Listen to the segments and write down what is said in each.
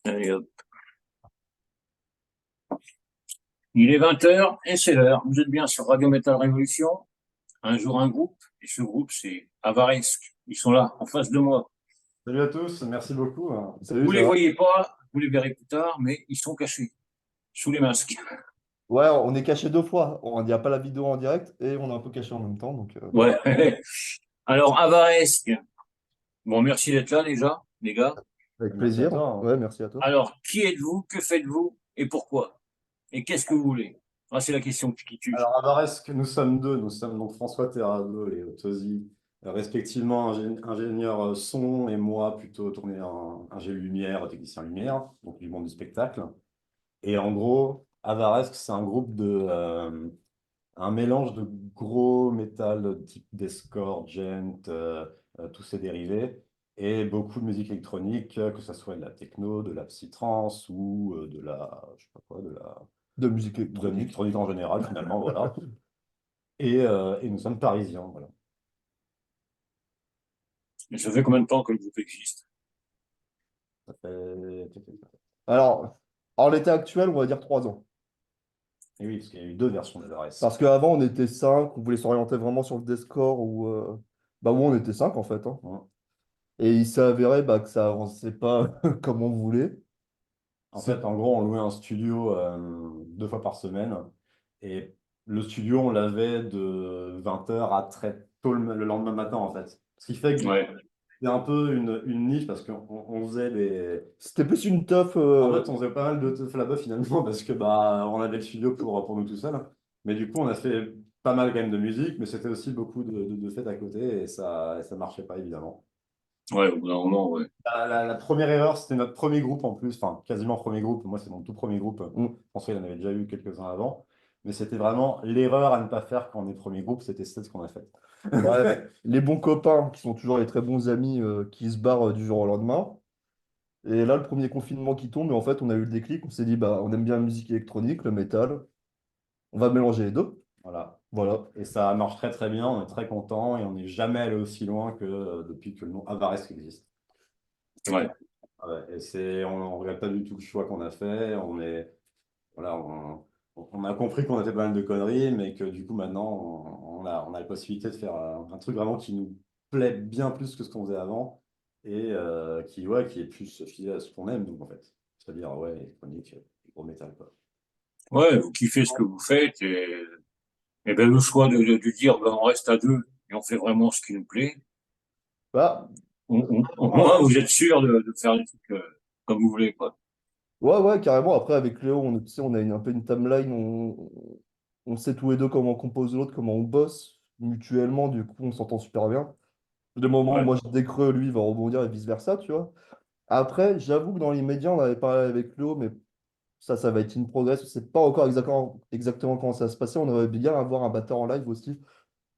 Allez, hop. Il est 20 h et c'est l'heure. Vous êtes bien sur Radio Metal Révolution. Un jour, un groupe. Et ce groupe, c'est Avaresque. Ils sont là, en face de moi. Salut à tous, merci beaucoup. Salut, Vous ça les va? voyez pas, vous les verrez plus tard, mais ils sont cachés sous les masques. Ouais, on est caché deux fois. Il n'y a pas la vidéo en direct et on est un peu caché en même temps. Ouais. Alors, Avaresque. Bon, merci d'être là déjà, les gars. Avec Merci à plaisir. toi. Ouais, merci à toi. Alors, qui êtes-vous? Que faites-vous? Et pourquoi? Et qu'est-ce que vous voulez? Ah, c'est la question qui tue. Alors, à Varesque, nous sommes deux. Nous sommes donc François Terrado et Tosi, respectivement ingénieur son et moi plutôt tourné en ingé lumière, technicien lumière, donc du monde du spectacle. Et en gros, Avaresque, c'est un groupe un mélange de gros métal type deathcore, gent, tous ces dérivés, et beaucoup de musique électronique, que ce soit de la techno, de la psytrance ou de la, je sais pas quoi, De musique de électronique. l'électronique en général, finalement, voilà. Et nous sommes parisiens, voilà. Mais ça fait combien de temps que le groupe existe? Ça fait... Alors, en l'état actuel, on va dire 3 ans. Et oui, parce qu'il y a eu deux versions de Parce Avaresque. qu'avant, on était cinq. On voulait s'orienter vraiment sur le deathcore bah, où on était cinq en fait, hein. Hein. Et il s'est avéré bah, que ça avançait pas comme on voulait. En C'est... fait, en gros, on louait un studio 2 fois par semaine. Et le studio, on l'avait de 20 h à très tôt le lendemain matin, en fait. Ce qui fait que Ouais. c'est un peu une niche parce qu'on faisait des... C'était plus une teuf. En fait, on faisait pas mal de teuf là-bas finalement parce que bah, on avait le studio pour nous tout seuls. Mais du coup, on a fait pas mal quand même de musique, mais c'était aussi beaucoup de fêtes à côté et ça marchait pas évidemment. Ouais, au bout d'un moment, ouais. La première erreur, c'était notre premier groupe en plus, enfin quasiment premier groupe. Moi, c'est mon tout premier groupe. Mm. François, il en avait déjà eu quelques-uns avant. Mais c'était vraiment l'erreur à ne pas faire quand on est premier groupe, c'était ce qu'on a fait. Ouais. Les bons copains, qui sont toujours les très bons amis, qui se barrent du jour au lendemain. Et là, le premier confinement qui tombe, et en fait, on a eu le déclic, on s'est dit, bah, on aime bien la musique électronique, le métal, on va mélanger les deux. Voilà. Voilà. Et ça marche très très bien, on est très content et on n'est jamais allé aussi loin que depuis que le nom Avaresque existe. Très Ouais. clair. Ouais, et on ne regrette pas du tout le choix qu'on a fait. Voilà, on a compris qu'on a fait pas mal de conneries, mais que du coup maintenant on a la possibilité de faire un truc vraiment qui nous plaît bien plus que ce qu'on faisait avant et ouais, qui est plus fidèle à ce qu'on aime, donc en fait. C'est-à-dire, ouais, électronique, gros métal, quoi. Ouais, vous kiffez ce que vous faites et ben le choix de dire ben, on reste à deux et on fait vraiment ce qui nous plaît. Bah, Au moins, vous êtes sûr de faire des trucs comme vous voulez, quoi. ouais, ouais, carrément. Après, avec Léo, tu sais, on a un peu une timeline, on sait tous les deux comment on compose l'autre, comment on bosse mutuellement, du coup, on s'entend super bien. Des moments où Ouais. moi je décreux, lui il va rebondir et vice-versa, tu vois. Après, j'avoue que dans les médias, on avait parlé avec Léo, mais ça va être une progress. Je sais pas encore exactement comment ça va se passer. On aurait bien avoir un batteur en live aussi,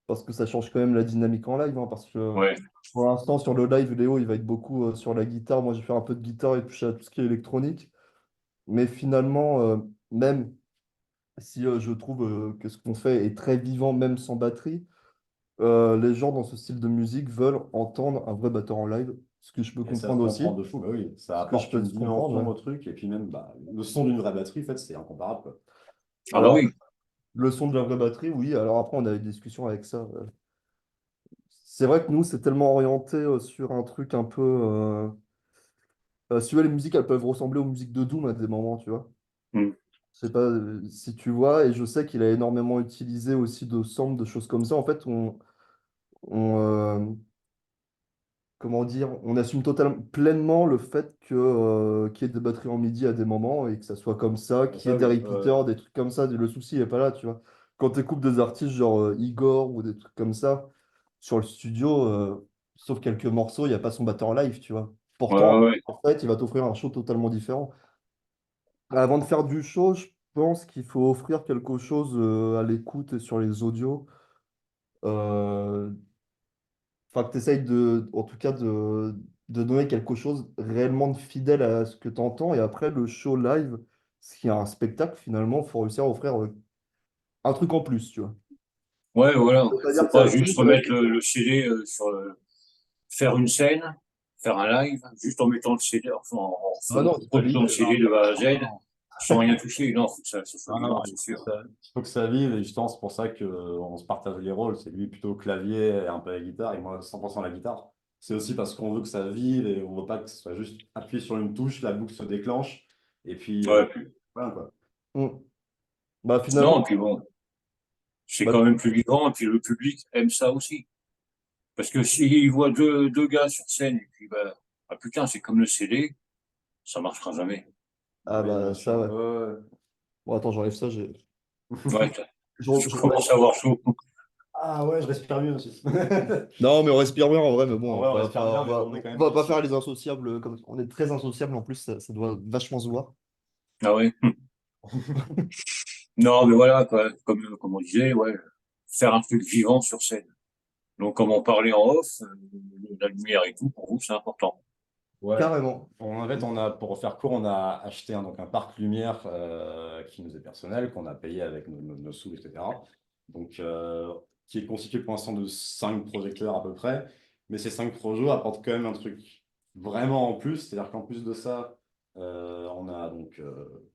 parce que ça change quand même la dynamique en live, hein, parce que Ouais. pour l'instant, sur le live, Léo, il va être beaucoup sur la guitare. Moi, je vais faire un peu de guitare et toucher à tout ce qui est électronique. Mais finalement, même si je trouve que ce qu'on fait est très vivant, même sans batterie, les gens dans ce style de musique veulent entendre un vrai batteur en live, ce que je peux Et ça se comprendre comprend aussi. de fou, bah oui, ça Ce que je apporte peux une comprendre, ouais. dimension au truc, et puis même bah, le son d'une vraie batterie, en fait, c'est incomparable, quoi. Ah bah Alors, oui. le son de la vraie batterie, oui. Alors après, on a eu des discussions avec ça. C'est vrai que nous, c'est tellement orienté sur un truc un peu. Si tu vois, les musiques, elles peuvent ressembler aux musiques de Doom à des moments, tu vois. Hmm. Je sais pas si tu vois, et je sais qu'il a énormément utilisé aussi de samples, de choses comme ça. En fait, on, comment dire, on assume totalement, pleinement le fait qu'il y ait des batteries en MIDI à des moments et que ça soit comme ça, qu'il y ait Ça, des oui, repeaters, des trucs comme ça. Le souci n'est pas là, tu vois. Quand tu écoutes des artistes genre Igor ou des trucs comme ça sur le studio, sauf quelques morceaux, il n'y a pas son batteur en live, tu vois. Ouais, ouais, Pourtant, ouais. en fait, il va t'offrir un show totalement différent. Avant de faire du show, je pense qu'il faut offrir quelque chose à l'écoute et sur les audios. Euh, Enfin, que tu essayes en tout cas, de donner quelque chose réellement de fidèle à ce que tu entends. Et après, le show live, ce a un spectacle, finalement, il faut réussir à offrir un truc en plus, tu vois. Ouais, voilà. C'est-à-dire Faut que ça pas va finir, juste ça va remettre être... le CD faire une scène, faire un live juste en mettant le CD, enfin, Ah non, en c'est pas produisant le l'idée. CD de A à Z, Non, sans rien toucher. Non, faut que ça soit non, non, vivant, c'est sûr. il faut que ça vive, et justement, c'est pour ça qu'on se partage les rôles. C'est lui plutôt au clavier et un peu à la guitare, et moi 100% à la guitare. C'est aussi parce qu'on veut que ça vive et on veut pas que ce soit juste appuyer sur une touche, la boucle se déclenche, et puis Ouais, voilà quoi. Mm. Bah finalement, non, et puis bon, c'est bah, quand même plus vivant, et puis le public aime ça aussi. Parce que s'il voit deux gars sur scène, et puis bah, ah putain, c'est comme le CD, ça marchera jamais. ah Oui, bah bien ça sûr. ouais. Bon attends, j'enlève ça, j'ai. Ouais, je Ouais. commence à avoir chaud. Ah ouais, je respire mieux aussi. Non, mais on respire bien en vrai, mais bon, En on vrai, on va respire pas, bien, mais on est quand on même va pas tous. faire les insociables comme on est très insociables en plus, ça doit vachement se voir. Ah ouais. Non, mais voilà, quoi, comme on disait, ouais, faire un truc vivant sur scène. Donc, comme on parlait en off, la lumière et tout, pour vous, c'est important. Ouais. Carrément. En fait, pour faire court, on a acheté donc un parc lumière qui nous est personnel, qu'on a payé avec nos sous, etc. Donc, qui est constitué pour l'instant de 5 projecteurs à peu près. Mais ces 5 projets apportent quand même un truc vraiment en plus. C'est-à-dire qu'en plus de ça, on a donc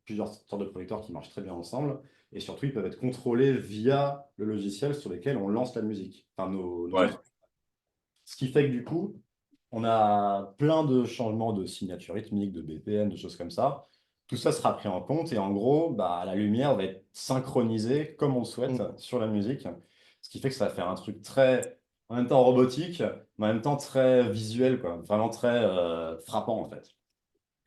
plusieurs sortes de projecteurs qui marchent très bien ensemble. Et surtout, ils peuvent être contrôlés via le logiciel sur lequel on lance la musique. Enfin, nos Ouais, instruments. Ce qui fait que du coup, on a plein de changements de signature rythmique, de BPM, de choses comme ça. Tout ça sera pris en compte et en gros, bah, la lumière va être synchronisée comme on le souhaite Mm. sur la musique. Ce qui fait que ça va faire un truc très, en même temps robotique, mais en même temps très visuel, quoi. Vraiment très frappant en fait.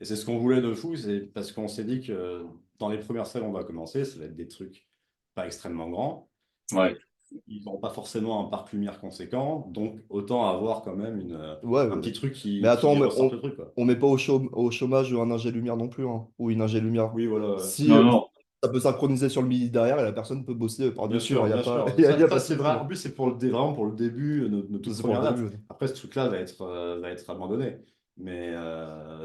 Et c'est ce qu'on voulait de fou, c'est parce qu'on s'est dit que dans les premières salles, on va commencer, ça va être des trucs pas extrêmement grands. ouais. Et ils n'auront pas forcément un parc lumière conséquent, donc autant avoir quand même Ouais, un petit truc mais attends, qui ressorte le truc, quoi. on met pas au chômage un ingé lumière non plus, hein, ou une ingé lumière. Oui, voilà. Si Non, non. ça peut synchroniser sur le midi derrière et la personne peut bosser Bien par-dessus, il sûr, n'y a bien pas, sûr. y a pas de C'est souci. vrai. Hein. En plus, c'est pour vraiment pour le début, notre toute C'est pour première le date. début. Après, ce truc-là va être abandonné. Mais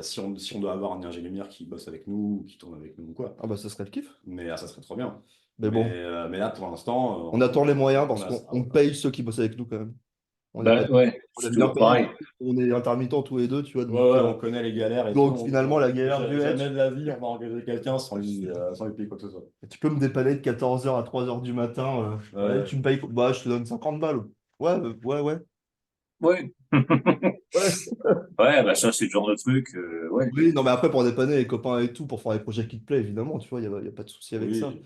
si on doit avoir un ingé lumière qui bosse avec nous, ou qui tourne avec nous ou quoi, Ah bah ça serait le kiff. mais ça serait trop bien. Mais bon, Mais là, pour l'instant, on attend les moyens on parce a ça. qu'on paye ceux qui bossent avec nous quand même. On n'est pas, Bah, ouais, on est c'est bien toujours payés, pareil. on est intermittents tous les deux, tu vois. Ouais, ouais, on connaît les galères et tout. Donc finalement, la galère du Jamais hedge, de la vie, on va engager quelqu'un sans lui payer quoi que ce soit. tu peux me dépanner de 14h à 3h du matin. Ouais, Ouais. tu me payes, bah je te donne 50 balles. Ouais, ouais, ouais. Ouais. Ouais. Ouais, bah ça, c'est le genre de truc, ouais. Oui, non, mais après, pour dépanner les copains et tout, pour faire les projets qui te plaisent, évidemment, tu vois, y a pas de souci avec ça. Oui.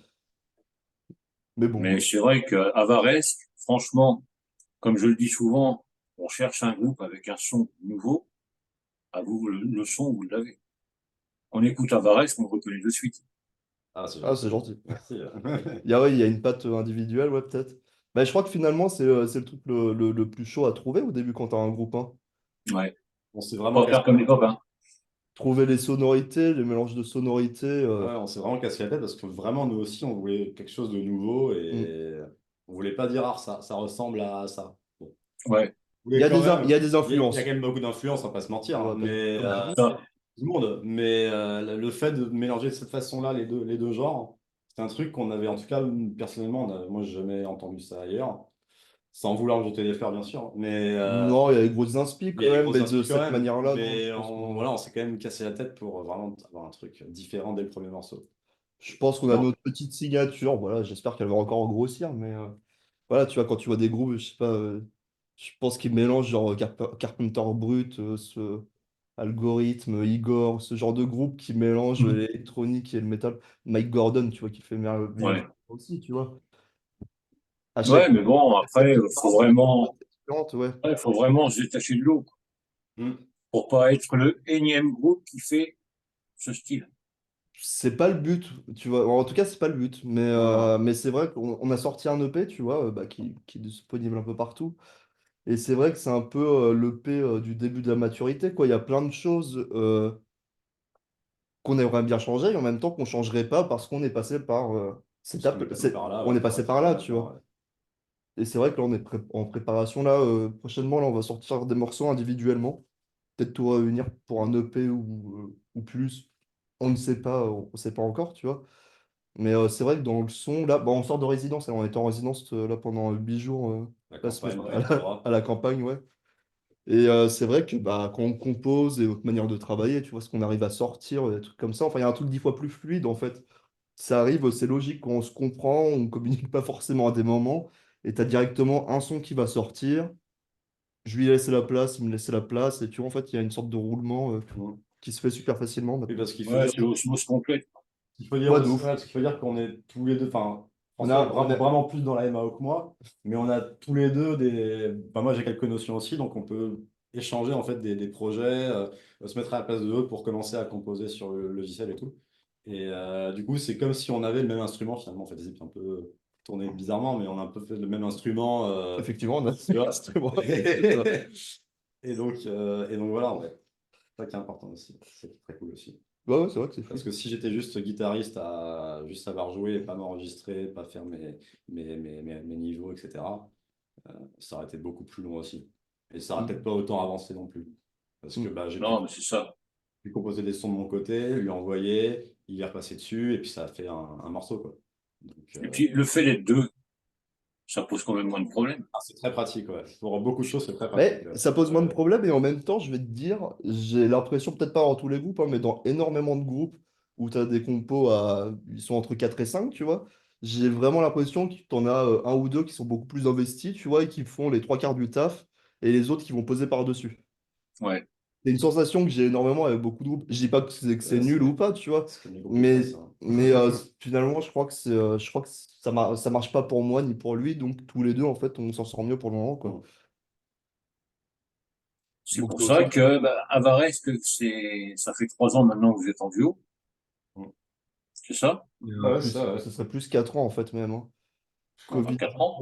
Mais bon, Mais c'est vrai qu'à Avaresque, franchement, comme je le dis souvent, on cherche un groupe avec un son nouveau. À vous, le son, vous l'avez. On écoute Avaresque, on le reconnaît de suite. Ah, c'est ah, gentil. c'est gentil. Merci. Ouais, il y a une patte individuelle, ouais, peut-être. Bah, je crois que finalement, c'est le truc le plus chaud à trouver au début quand t'as un groupe, hein. Ouais. On s'est vraiment Pas cassé faire comme les copains. Trouver les sonorités, les mélanges de sonorités. ouais, on s'est vraiment cassé la tête parce que vraiment, nous aussi, on voulait quelque chose de nouveau Hmm. et on voulait pas dire, ah, ça ressemble à ça. Bon. Ouais. On voulait quand Il y même, a des il y a influences. quand même beaucoup d'influence, on va pas se mentir, On hein, va pas se mais mentir. Ça, tout le monde. Mais le fait de mélanger de cette façon-là les deux genres, c'est un truc qu'on avait, en tout cas, personnellement, moi, j'ai jamais entendu ça ailleurs, sans vouloir me jeter des fleurs, bien sûr, Non, il y a des grosses inspi mais il quand y a des même, grosses mais de inspirations quand cette même. manière-là, non, je Mais pense qu'on voilà, on s'est quand même cassé la tête pour vraiment avoir un truc différent dès le premier morceau. je pense qu'on a Non. notre petite signature. Voilà, j'espère qu'elle va encore grossir, mais voilà, tu vois, quand tu vois des groupes, je sais pas, je pense qu'ils mélangent genre Carpenter Brut, Algorithme, Igor, ce genre de groupe qui mélange l'électronique et le métal. Mike Gordon, tu vois, qui fait bien ouais. aussi, tu vois. À chaque Ouais, mais bon, cette après, différence, c'est différente, ouais. faut vraiment se détacher de l'eau, quoi, Hmm. pour pas être le énième groupe qui fait ce style. C'est pas le but, tu vois. En tout cas, c'est pas le but. Non, non. Mais c'est vrai qu'on a sorti un EP, tu vois, bah, qui est disponible un peu partout. Et c'est vrai que c'est un peu l'EP du début de la maturité, quoi. Il y a plein de choses qu'on aimerait bien changer et en même temps qu'on changerait pas parce qu'on est passé par Parce qu'on est passé par là, on ouais, est pour passé être par totalement là, tu d'accord. vois. Ouais. Et c'est vrai que là, on est en préparation là. Prochainement, là, on va sortir des morceaux individuellement. Peut-être tout réunir pour un EP ou plus. On ne sait pas, on sait pas encore, tu vois. Mais c'est vrai que dans le son, là, bah, on sort de résidence. Hein. On était en résidence là pendant 8 jours La là, campagne, ouais, à Explorat. à la campagne, ouais. Et c'est vrai que bah, quand on compose et notre manière de travailler, tu vois, ce qu'on arrive à sortir, des trucs comme ça, enfin, il y a un truc 10 fois plus fluide en fait. Ça arrive, c'est logique, quand on se comprend, on communique pas forcément à des moments, et tu as directement un son qui va sortir, je lui ai laissé la place, il me laissait la place, et tu vois, en fait, il y a une sorte de roulement Mm. qui se fait super facilement Oui, maintenant. parce qu'il faut Ouais, dire, c'est l'osmose complète. il faut dire Ouais, de aussi, ouais, ouf. parce qu'il faut dire qu'on est tous les deux, enfin, On François est a, on a... vraiment plus dans la MAO que moi, mais on a tous les deux des, enfin, moi j'ai quelques notions aussi, donc on peut échanger en fait des projets, se mettre à la place de l'autre pour commencer à composer sur le logiciel et tout. Et du coup, c'est comme si on avait le même instrument finalement, en fait, c'est un peu tourné bizarrement, mais on a un peu fait le même instrument, Effectivement, on a... tu vois. C'est vrai, c'est ça. Et donc voilà, ouais. C'est ça qui est important aussi, c'est très cool aussi. Ouais, ouais, c'est vrai que c'est Parce fluide. que si j'étais juste guitariste à juste savoir jouer et pas m'enregistrer, pas faire mes niveaux, etc., ça aurait été beaucoup plus long aussi. Et ça aurait peut-être Mm. pas autant avancé non plus. Parce que Mm. bah, Non, mais c'est ça. pu composer des sons de mon côté, lui envoyer, il y repasser dessus, et puis ça a fait un morceau, quoi. Donc, Et puis, le fait d'être deux, ça pose quand même moins de problèmes. c'est très pratique, ouais. Pour beaucoup de choses, c'est très pratique. Mais ça pose moins de problèmes et en même temps, je vais te dire, j'ai l'impression, peut-être pas dans tous les groupes, hein, mais dans énormément de groupes où tu as des compos ils sont entre 4 et 5 tu vois, j'ai vraiment l'impression que tu en as un ou deux qui sont beaucoup plus investis, tu vois, et qui font les trois quarts du taf et les autres qui vont poser par-dessus. Ouais. C'est une sensation que j'ai énormément avec beaucoup de groupes. Je dis pas que c'est Ouais, nul ou pas, tu vois, c'est comme les groupes de mais, classe, hein. finalement, je crois que ça marche pas pour moi ni pour lui, donc tous les deux, en fait, on s'en sort mieux pour le moment, quoi. C'est Donc, pour c'est aussi. ça que, bah, Avares, ça fait 3 ans maintenant que vous êtes en duo, c'est ça? Ouais, Plus, ça, ouais. ce serait plus 4 ans en fait même, hein. Ouais, Covid 4 ans.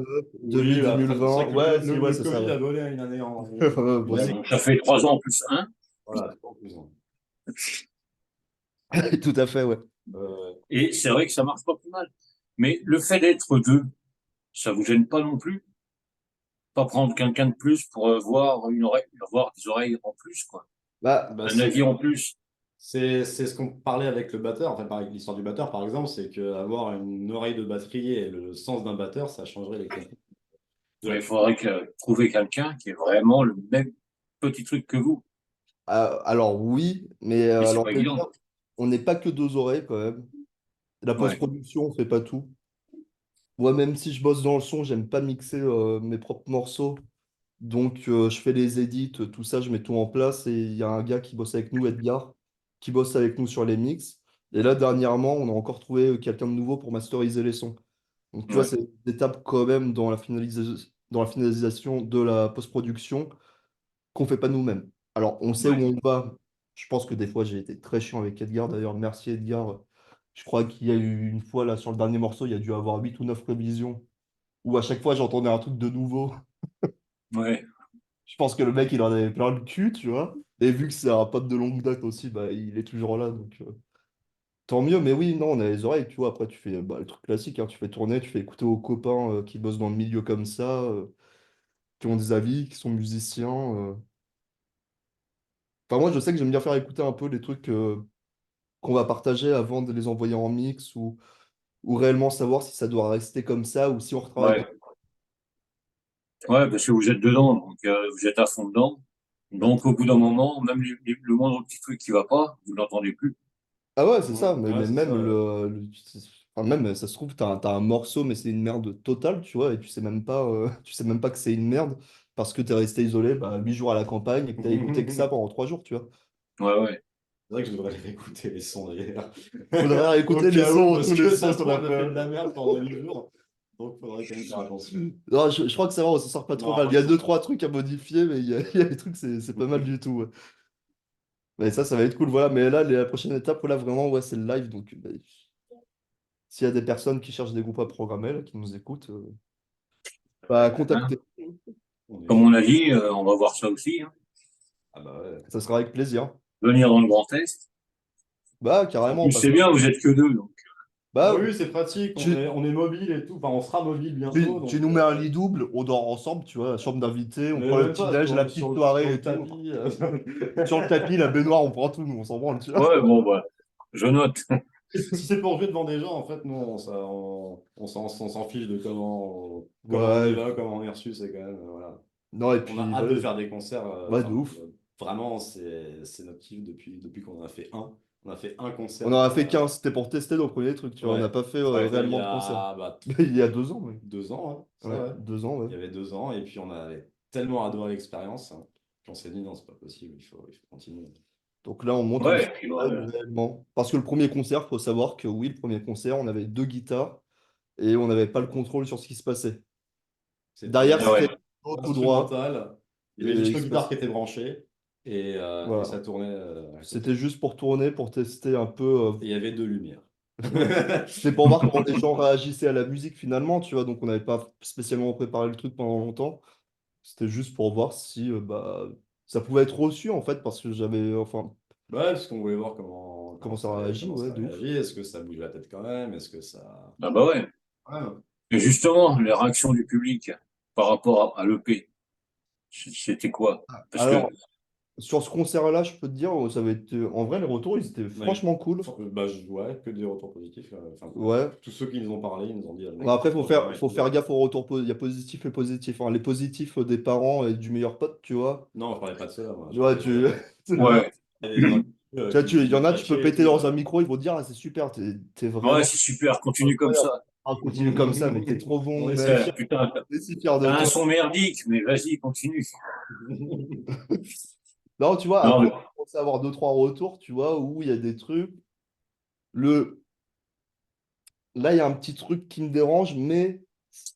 Oui, après, c'est 2020. vrai que Ouais, si, ouais, le c'est ça, Covid ouais. a donné une année en. Ouais, bon, Une Ouais, année. donc ça fait 3 ans plus un. Voilà, en plus, hein. tout à fait, ouais. Et c'est vrai que ça marche pas plus mal. Mais le fait d'être deux, ça vous gêne pas non plus? Pas prendre quelqu'un de plus pour voir une oreille, avoir des oreilles en plus, quoi. Bah, Bah, Un avis en plus. c'est ce qu'on parlait avec le batteur, enfin, avec l'histoire du batteur, par exemple, c'est qu'avoir une oreille de batterie et le sens d'un batteur, ça changerait les compos. Il faudrait trouver quelqu'un qui ait vraiment le même petit truc que vous. alors oui, mais Et c'est alors pas déjà, évident. on n'est pas que deux oreilles quand même. La Ouais, post-production, on fait pas tout. Moi, même si je bosse dans le son, j'aime pas mixer mes propres morceaux. Donc, je fais les edits, tout ça, je mets tout en place. Et il y a un gars qui bosse avec nous, Edgar, qui bosse avec nous sur les mix. Et là, dernièrement, on a encore trouvé quelqu'un de nouveau pour masteriser les sons. Donc, tu vois, ouais, c'est une étape quand même dans la finalisation de la post-production qu'on fait pas nous-mêmes. Alors, on sait où ouais. on va. Je pense que des fois, j'ai été très chiant avec Edgar. D'ailleurs, merci Edgar. Je crois qu'il y a eu une fois, là, sur le dernier morceau, il y a dû avoir 8 ou 9 révisions où à chaque fois, j'entendais un truc de nouveau. Ouais. Je pense que le mec, il en avait plein le cul, tu vois. Et vu que c'est un pote de longue date aussi, bah, il est toujours là. Donc, tant mieux. Mais oui, non, on a les oreilles, tu vois. Après, tu fais bah, le truc classique, hein, tu fais tourner, tu fais écouter aux copains qui bossent dans le milieu comme ça, qui ont des avis, qui sont musiciens. Enfin, moi, je sais que j'aime bien faire écouter un peu les trucs qu'on va partager avant de les envoyer en mix ou réellement savoir si ça doit rester comme ça ou si on retravaille. Ouais. Ouais, parce que vous êtes dedans, donc vous êtes à fond dedans. Donc au bout d'un moment, même le moindre petit truc qui va pas, vous l'entendez plus. Ah ouais, c'est ça. Mais, Ouais, mais c'est ça. même, enfin, même, ça se trouve, t'as un morceau, mais c'est une merde totale, tu vois, et tu sais même pas que c'est une merde parce que t'es resté isolé 8 jours à la campagne et que t'as écouté que ça pendant 3 jours, tu vois. Ouais, ouais. C'est vrai que je devrais aller écouter les sons d'ailleurs. Faudrait Au écouter les cas où, sons, parce tous les que ça sons se qu'on trouve, a on a fait fait. de la merde pendant 8 jours. Donc, il faudrait quand même faire attention. Non, je crois que ça va, on s'en sort pas trop Non, mal. Il y a franchement, deux, trois trucs à modifier, mais il y a des trucs, c'est pas mal du tout, ouais. Mais ça va être cool, voilà. Mais là, la prochaine étape, là, vraiment, ouais, c'est le live. Donc, s'il y a des personnes qui cherchent des groupes à programmer, là, qui nous écoutent, bah, Hein, contactez. on est comme chaud. on a dit, on va voir ça aussi, hein. Ah bah ouais. Ça sera avec plaisir. Venir dans le Grand Est. Bah, En carrément, plus, parce c'est que bien, vous êtes que deux, donc. Bah bah, oui, c'est pratique, tu, on est mobile et tout. Enfin, on sera mobile bientôt. tu Donc, nous mets un lit double, on dort ensemble, tu vois, la chambre d'invité, on mais prend le même pas petit-déj, la sur petite sur soirée le et tout. tapis. Sur le tapis, la baignoire, on prend tout, nous, on s'en branle, tu vois. Ouais, bon, bah, je note. Si c'est pour jouer devant des gens, en fait, nous, on s'en fiche de comment on est Ouais, là, comment on est reçu, c'est quand même. Voilà. Non, et On a puis, hâte de voilà. faire des concerts. Ouais, de ouf. Vraiment, c'est notre kiff depuis qu'on en a fait un. On a fait un On concert en a fait 15, c'était pour tester nos premiers trucs, tu vois. On n'a ouais, pas fait Ouais. c'était il y réellement de concert. a bah, Il y a 2 ans, oui. 2 ans, ouais, ça, Ouais, ouais. 2 ans, ouais. Il y avait 2 ans, et puis on avait tellement adoré l'expérience, hein, qu'on s'est dit non, c'est pas possible, il faut continuer. Donc là, on monte une Ouais, et puis, scène réellement. Parce que le premier concert, faut savoir que oui, le premier concert, on avait 2 guitares et on n'avait pas le contrôle sur ce qui se passait. Derrière, C'était ouais. c'était tout droit instrumental, il y avait et juste il nos se guitares passe. qui étaient branchées, et Voilà. ça tournait à C'était côté. juste pour tourner, pour tester un peu. Et il y avait deux lumières. C'était pour voir comment les gens réagissaient à la musique finalement, tu vois. Donc on n'avait pas spécialement préparé le truc pendant longtemps. C'était juste pour voir si bah, ça pouvait être reçu en fait, parce que j'avais. Enfin, Ouais, parce qu'on voulait voir comment, comment ça réagit, comment ouais, ça de ouf. réagit. Est-ce que ça bouge la tête quand même? Est-ce que ça. Ah bah ouais. Ouais. Et justement, les réactions du public par rapport à l'EP, c'était quoi? Parce que, Alors, sur ce concert-là, je peux te dire, ça va être. En vrai, les retours, ils étaient Ouais, franchement cool. bah, ouais, que des retours positifs. Enfin, Ouais. tous ceux qui nous ont parlé, ils nous ont dit, le Bon, mec était après, trop bien et faut tout. faire gaffe aux retours. Il y a positif et positif. Hein. Les positifs des parents et du meilleur pote, tu vois. Non, je parlais pas de cela, moi. Je Ouais, parlais tu. il y en a, ouais, il y a des gens Tu vois, qui nous il y disaient en a, tu peux patcher et péter tout. dans un micro, ils vont te dire, ah, c'est super, t'es ouais, vraiment c'est super, continue comme incroyable. ça. Ah, continue comme ça, mais t'es trop On bon, est si mec. fiers. Putain, Je suis si fier de t'as un toi. son merdique, mais vas-y, continue. Non, tu vois, Non, après, mais, on commence à avoir 2, 3 retours, tu vois, où il y a des trucs. Le... Là, il y a un petit truc qui me dérange, mais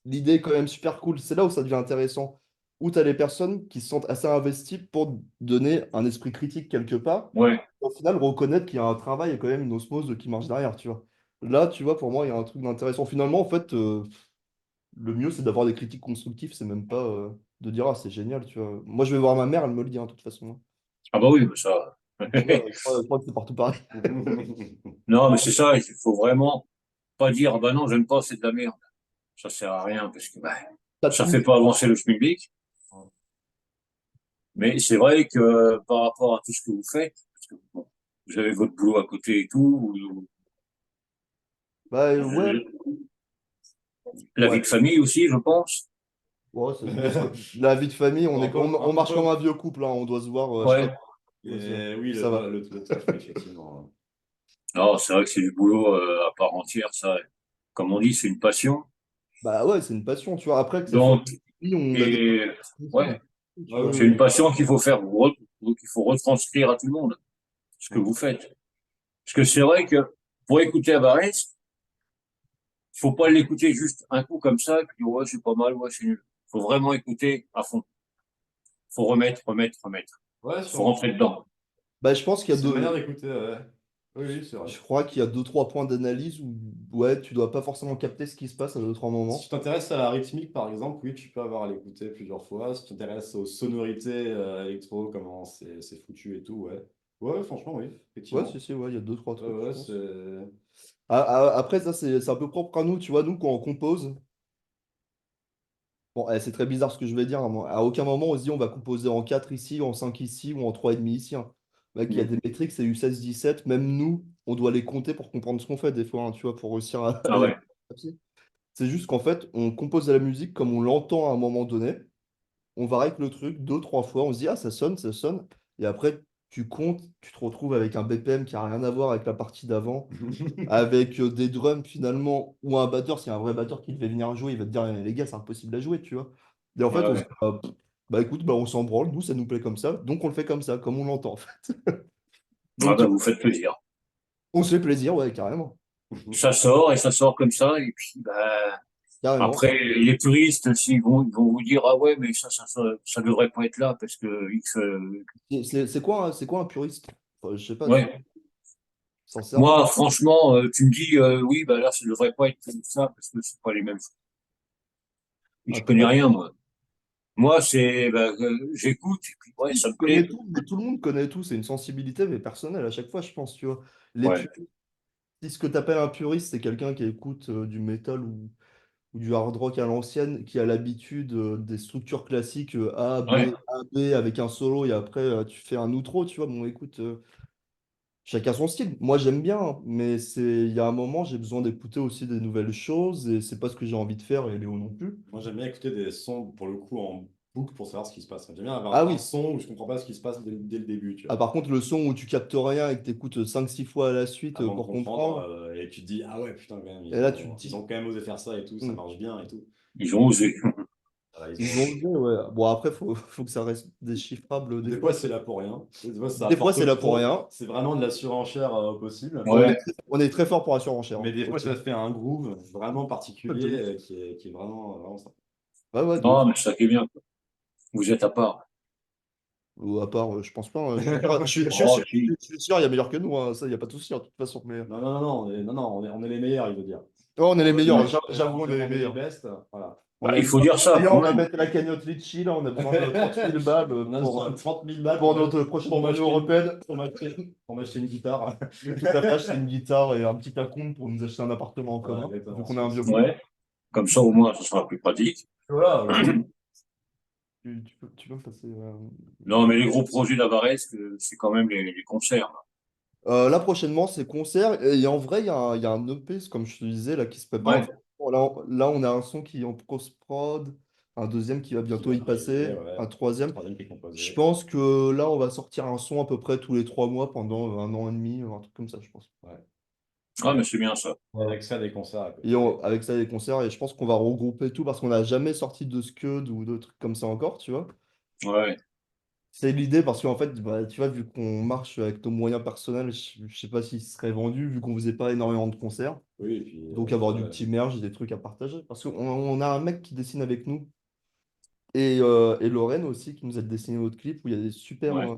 l'idée est quand même super cool. C'est là où ça devient intéressant. Où tu as les personnes qui se sentent assez investies pour donner un esprit critique quelque part. ouais. Au final, reconnaître qu'il y a un travail et quand même une osmose qui marche derrière, tu vois. Là, tu vois, pour moi, il y a un truc d'intéressant. Finalement, en fait, le mieux, c'est d'avoir des critiques constructives. C'est même pas de dire, ah, c'est génial, tu vois. Moi, je vais voir ma mère, elle me le dit, hein, de toute façon. Hein. Ah bah oui, bah ça. Tu vois, je crois que c'est partout pareil. Non, mais c'est ça, il faut vraiment pas dire, ah bah non, j'aime pas, c'est de la merde. Ça sert à rien, parce que bah, T'as ça fait tout. pas avancer le public. Mais c'est vrai que par rapport à tout ce que vous faites, parce que bon, vous avez votre boulot à côté et tout, Bah, ouais, la vie ouais. de famille aussi, je pense. Ouais, la vie de famille, Bon, on un marche comme peu. un vieux couple, hein. On doit se voir chaque Ouais. fois, Et oui, ça va. le taf, oui, effectivement. Non, c'est vrai que c'est du boulot à part entière, ça. Comme on dit, c'est une passion. Bah ouais, c'est une passion, tu vois. Après, que ça soit Donc, oui, on a des et ouais, tu Ah vois. c'est oui, une oui. passion qu'il faut faire, qu'il faut retranscrire à tout le monde, ce que Mm. vous faites. Parce que c'est vrai que pour écouter Avarès, il faut pas l'écouter juste un coup comme ça, et puis ouais, c'est pas mal, ouais, c'est nul. Il faut vraiment écouter à fond. Il faut remettre, remettre, remettre. Ouais, Il faut rentrer dedans. Bah, je pense qu'il y a c'est une manière deux. d'écouter, ouais. Oui, oui, c'est vrai. Je crois qu'il y a 2, 3 points d'analyse où ouais, tu dois pas forcément capter ce qui se passe à 2, 3 Si tu moments. t'intéresses à la rythmique, par exemple, oui, tu peux avoir à l'écouter plusieurs fois. Si tu t'intéresses aux sonorités électro, comment c'est foutu et tout, ouais. Ouais, franchement, oui, Ouais, effectivement. si, ouais, il y a 2, 3 trucs, je Ouais, pense. c'est. Après, ça, c'est un peu propre à nous, tu vois. Nous, quand on compose, bon, c'est très bizarre ce que je vais dire. Hein, moi. À aucun moment, on se dit on va composer en 4 ici, en 5 ici ou en 3,5 ici. Hein. Mec, il y a Mm. des métriques, c'est U16, 17. Même nous, on doit les compter pour comprendre ce qu'on fait des fois, hein, tu vois, pour réussir à Ah les ouais. mettre sur papier. C'est juste qu'en fait, on compose de la musique comme on l'entend à un moment donné. On varie avec le truc 2, 3 fois. On se dit, ah, ça sonne, ça sonne. Et après, tu comptes, tu te retrouves avec un BPM qui a rien à voir avec la partie d'avant, avec des drums finalement, ou un batteur, s'il y a un vrai batteur qui devait venir jouer, il va te dire, les gars, c'est impossible à jouer, tu vois. Et en Ouais, fait, on se ouais. dit, bah écoute, bah, on s'en branle, nous, ça nous plaît comme ça, donc on le fait comme ça, comme on l'entend, en fait. Ah Donc, bah, vous faites plaisir. on se fait plaisir, ouais, carrément. Ça sort et ça sort comme ça. Et puis, bah, Carrément. après, les puristes, ils vont vous dire, ah ouais, mais ça devrait pas être là parce que X, C'est quoi un puriste? Enfin, je sais pas, ouais. sincèrement. Moi, franchement, tu me dis, oui, bah là, ça devrait pas être comme ça parce que c'est pas les mêmes choses. Un Je connais puriste, rien, moi. Moi, c'est, bah, j'écoute et puis, ouais, oui, ça tu me connais plaît. tout, mais tout le monde connaît tout, c'est une sensibilité, mais personnelle à chaque fois, je pense, tu vois. Les Ouais, puristes, si ce que tu appelles un puriste, c'est quelqu'un qui écoute du métal ou du hard rock à l'ancienne, qui a l'habitude des structures classiques ouais. A, B, avec un solo, et après tu fais un outro, tu vois. Bon, écoute, chacun son style. Moi, j'aime bien, hein, mais il y a un moment, j'ai besoin d'écouter aussi des nouvelles choses, et c'est pas ce que j'ai envie de faire, et Léo non plus. Moi, j'aime bien écouter des sons, pour le coup, boucle pour savoir ce qui se passe. J'aime bien avoir Ah un oui. son où je comprends pas ce qui se passe dès le début, tu Ah, vois. par contre, le son où tu captes rien et que tu écoutes 5-6 fois à la suite Avant de pour comprendre, comprendre, et tu te dis, ah ouais, putain, quand même, et là, tu te ils ont dis, quand même osé faire ça et tout, ça hmm, marche bien et tout. Ils ont osé. Voilà, ils ont ils ont osé. osé, ouais. Bon, après, faut que ça reste déchiffrable des Des fois. fois, c'est là pour rien. Des fois, ça Des fois, c'est apporte là pour trop. rien. C'est vraiment de la surenchère au possible. Ouais. On est très fort pour la surenchère, Mais hein, des fois, aussi. ça fait un groove vraiment De particulier ouf. qui est vraiment, vraiment sympa. Ouais, ouais, de ouf. Non, mais ça qui est bien, quoi. Vous êtes à part. Ou à part, je pense pas, hein. Je suis Oh, sûr, si. je suis sûr, il y a meilleur que nous, hein. Ça, il n'y a pas de souci, hein, de toute façon. Mais... Non, non, non, non, on est les meilleurs, il veut dire. Oh, on est les meilleurs, Ouais. j'avoue, on est les On est les meilleurs. best. Voilà. Bah, il faut dire ça D'ailleurs, quand on va même. mettre la cagnotte Litchi, là, on a besoin de 30 000 balles On a pour, 30 000 balles pour notre prochaine pour tournée m'acheter européenne. pour m'acheter une guitare. Tout à fait, acheter une guitare et un petit acompte pour nous acheter un appartement en Voilà, commun, vu exactement. qu'on a un vieux couple. Ouais. Comme ça, au moins, ce sera plus pratique. Voilà, Tu peux me passer. Non, mais les gros projets d'Avaresque, c'est quand même les concerts, là. Là, prochainement, c'est concert. Et en vrai, il y a un EP, comme je te disais, là, qui se prépare. Ouais. Enfin, là, on a un son qui est en post-prod, un deuxième qui va qui bientôt va y arriver, passer, ouais. un troisième. Troisième qui est Je composé. pense que là, on va sortir un son à peu près tous les 3 mois pendant un an et demi, un truc comme ça, je pense. Ouais. Ah, mais c'est bien ça. Voilà. Avec ça, des concerts à Et côté. avec ça, les concerts, et je pense qu'on va regrouper tout parce qu'on n'a jamais sorti de Scud ou de trucs comme ça encore, tu vois. Ouais. C'est l'idée parce qu'en fait, bah, tu vois, vu qu'on marche avec nos moyens personnels, je sais pas s'ils seraient vendus, vu qu'on faisait pas énormément de concerts. Oui, et puis, Donc avoir du ouais. petit merge, des trucs à partager. Parce qu'on a un mec qui dessine avec nous et Lorraine aussi qui nous a dessiné notre clip où il y a Ouais.